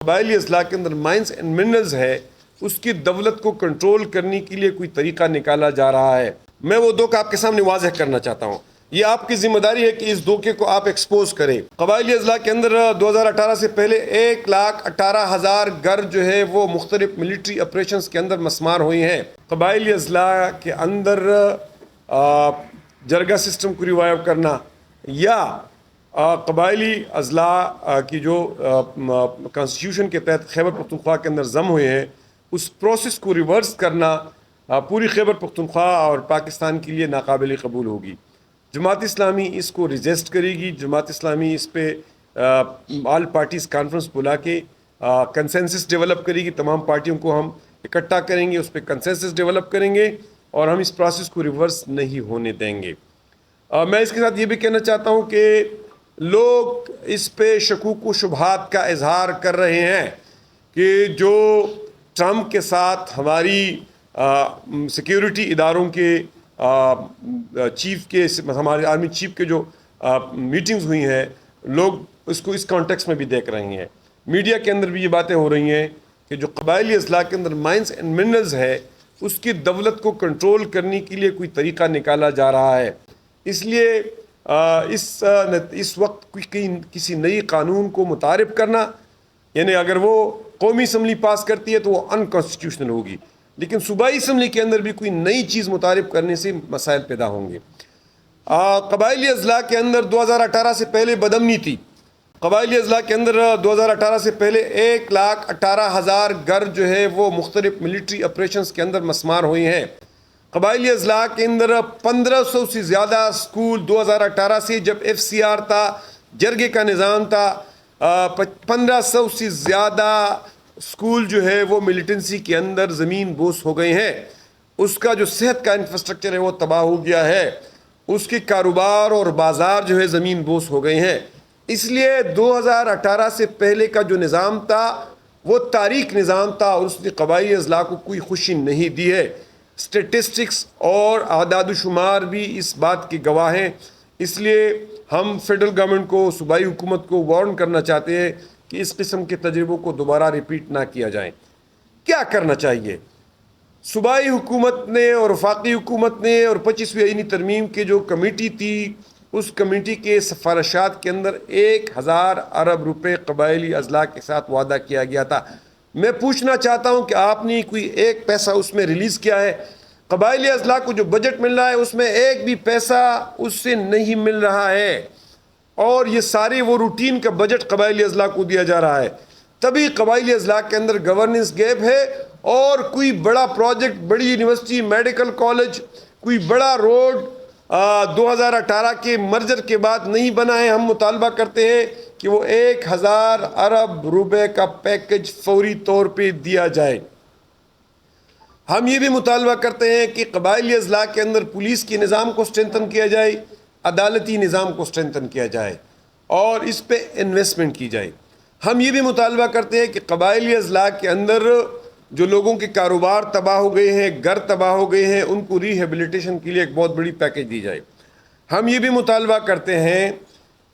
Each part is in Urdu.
قبائلی اضلاع کے اندر مائنز اینڈ منرلز ہے، اس کی دولت کو کنٹرول کرنے کے لیے کوئی طریقہ نکالا جا رہا ہے۔ میں وہ دھوکہ آپ کے سامنے واضح کرنا چاہتا ہوں۔ یہ آپ کی ذمہ داری ہے کہ اس دھوکے کو آپ ایکسپوز کریں۔ قبائلی اضلاع کے اندر 2018 سے پہلے 1,18,000 گھر جو ہے وہ مختلف ملٹری آپریشنز کے اندر مسمار ہوئی ہیں۔ قبائلی اضلاع کے اندر جرگہ سسٹم کو ریوائیو کرنا یا قبائلی اضلاع کی جو کانسٹیٹیوشن کے تحت خیبر پختونخوا کے اندر ضم ہوئے ہیں، اس پروسیس کو ریورس کرنا پوری خیبر پختونخوا اور پاکستان کے لیے ناقابل قبول ہوگی۔ جماعت اسلامی اس کو ریجسٹ کرے گی۔ جماعت اسلامی اس پہ آل پارٹیز کانفرنس بلا کے کنسنسس ڈیولپ کرے گی۔ تمام پارٹیوں کو ہم اکٹھا کریں گے، اس پہ کنسنسس ڈیولپ کریں گے اور ہم اس پروسیس کو ریورس نہیں ہونے دیں گے۔ میں اس کے ساتھ یہ بھی کہنا چاہتا ہوں کہ لوگ اس پہ شکوک و شبہات کا اظہار کر رہے ہیں کہ جو ٹرمپ کے ساتھ ہماری سیکیورٹی اداروں کے چیف کے، ہمارے آرمی چیف کے جو میٹنگز ہوئی ہیں، لوگ اس کو اس کانٹیکس میں بھی دیکھ رہے ہیں۔ میڈیا کے اندر بھی یہ باتیں ہو رہی ہیں کہ جو قبائلی اضلاع کے اندر مائنز اینڈ منرلز ہے، اس کی دولت کو کنٹرول کرنے کے لیے کوئی طریقہ نکالا جا رہا ہے۔ اس لیے اس وقت کسی نئی قانون کو متعارف کرنا، یعنی اگر وہ قومی اسمبلی پاس کرتی ہے تو وہ انکانسٹیٹیوشنل ہوگی، لیکن صوبائی اسمبلی کے اندر بھی کوئی نئی چیز متعارف کرنے سے مسائل پیدا ہوں گے۔ قبائلی اضلاع کے اندر 2018 سے پہلے بدامنی تھی۔ قبائلی اضلاع کے اندر 2018 سے پہلے 1,18,000 گھر جو ہے وہ مختلف ملٹری آپریشنز کے اندر مسمار ہوئی ہیں۔ قبائلی اضلاع کے اندر 1500 سے زیادہ اسکول 2018 سے، جب FCR تھا، جرگے کا نظام تھا، 1500 سے زیادہ اسکول جو ہے وہ ملیٹنسی کے اندر زمین بوس ہو گئے ہیں۔ اس کا جو صحت کا انفراسٹرکچر ہے وہ تباہ ہو گیا ہے۔ اس کے کاروبار اور بازار جو ہے زمین بوس ہو گئے ہیں۔ اس لیے 2018 سے پہلے کا جو نظام تھا وہ تاریک نظام تھا اور اس نے قبائلی اضلاع کو کوئی خوشی نہیں دی ہے۔ اسٹیٹسٹکس اور اعداد و شمار بھی اس بات کی گواہ ہیں۔ اس لیے ہم فیڈرل گورنمنٹ کو، صوبائی حکومت کو وارن کرنا چاہتے ہیں کہ اس قسم کے تجربوں کو دوبارہ ریپیٹ نہ کیا جائیں۔ کیا کرنا چاہیے؟ صوبائی حکومت نے اور وفاقی حکومت نے اور 25ویں آئینی ترمیم کی جو کمیٹی تھی، اس کمیٹی کے سفارشات کے اندر 1,000 ارب روپے قبائلی اضلاع کے ساتھ وعدہ کیا گیا تھا۔ میں پوچھنا چاہتا ہوں کہ آپ نے کوئی ایک پیسہ اس میں ریلیز کیا ہے؟ قبائلی اضلاع کو جو بجٹ مل رہا ہے اس میں ایک بھی پیسہ اس سے نہیں مل رہا ہے، اور یہ سارے وہ روٹین کا بجٹ قبائلی اضلاع کو دیا جا رہا ہے۔ تبھی قبائلی اضلاع کے اندر گورننس گیپ ہے، اور کوئی بڑا پروجیکٹ، بڑی یونیورسٹی، میڈیکل کالج، کوئی بڑا روڈ 2018 کے مرجر کے بعد نہیں بنا ہے۔ ہم مطالبہ کرتے ہیں کہ وہ 1,000 ارب روپے کا پیکج فوری طور پہ دیا جائے۔ ہم یہ بھی مطالبہ کرتے ہیں کہ قبائلی اضلاع کے اندر پولیس کے نظام کو اسٹرینتھن کیا جائے، عدالتی نظام کو اسٹرینتھن کیا جائے اور اس پہ انویسٹمنٹ کی جائے۔ ہم یہ بھی مطالبہ کرتے ہیں کہ قبائلی اضلاع کے اندر جو لوگوں کے کاروبار تباہ ہو گئے ہیں، گھر تباہ ہو گئے ہیں، ان کو ریہیبلیٹیشن کے لیے ایک بہت بڑی پیکج دی جائے۔ ہم یہ بھی مطالبہ کرتے ہیں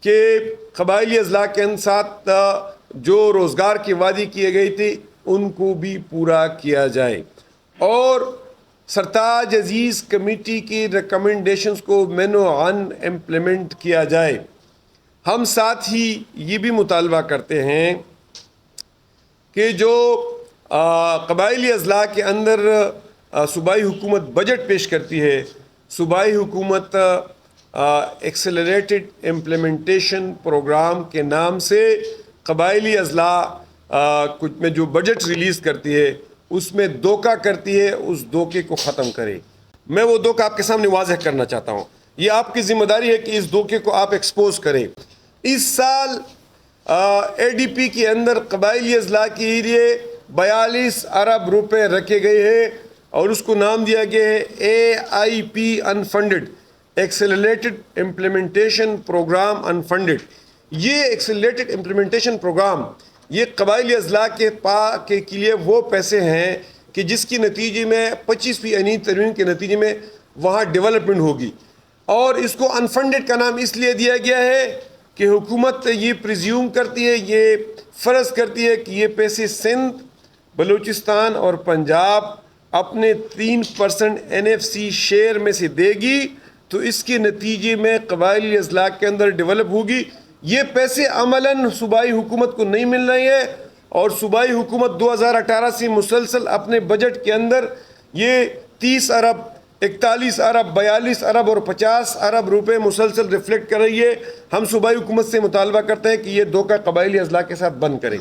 کہ قبائلی اضلاع کے ساتھ جو روزگار کے وعدے کیے گئے تھے ان کو بھی پورا کیا جائے، اور سرتاج عزیز کمیٹی کی ریکمنڈیشنز کو مینو عن امپلیمنٹ کیا جائے۔ ہم ساتھ ہی یہ بھی مطالبہ کرتے ہیں کہ جو قبائلی اضلاع کے اندر صوبائی حکومت بجٹ پیش کرتی ہے، صوبائی حکومت ایکسلریٹڈ امپلیمنٹیشن پروگرام کے نام سے قبائلی اضلاع میں جو بجٹ ریلیز کرتی ہے اس میں دھوکہ کرتی ہے۔ اس دھوکے کو ختم کرے۔ میں وہ دھوکہ آپ کے سامنے واضح کرنا چاہتا ہوں۔ یہ آپ کی ذمہ داری ہے کہ اس دھوکے کو آپ ایکسپوز کریں۔ اس سال ADP کے اندر قبائلی اضلاع کے لیے 42 ارب روپے رکھے گئے ہیں اور اس کو نام دیا گیا ہے AIP انفنڈڈ، ایکسلریٹڈ امپلیمنٹیشن پروگرام انفنڈڈ۔ یہ ایکسلریٹڈ امپلیمنٹیشن پروگرام یہ قبائلی اضلاع کے لیے وہ پیسے ہیں کہ جس کی نتیجے میں 25ویں آئینی ترمیم کے نتیجے میں وہاں ڈیولپمنٹ ہوگی، اور اس کو انفنڈڈ کا نام اس لیے دیا گیا ہے کہ حکومت یہ پریزیوم کرتی ہے، یہ فرض کرتی ہے کہ یہ پیسے سندھ، بلوچستان اور پنجاب اپنے 3% NFC شیئر میں سے دے گی، تو اس کے نتیجے میں قبائلی اضلاع کے اندر ڈیولپ ہوگی۔ یہ پیسے عملاً صوبائی حکومت کو نہیں مل رہے ہیں، اور صوبائی حکومت 2018 سے مسلسل اپنے بجٹ کے اندر یہ 30 ارب، 41 ارب، 42 ارب اور 50 ارب روپے مسلسل ریفلیکٹ کر رہی ہے۔ ہم صوبائی حکومت سے مطالبہ کرتے ہیں کہ یہ دھوکہ قبائلی اضلاع کے ساتھ بند کریں۔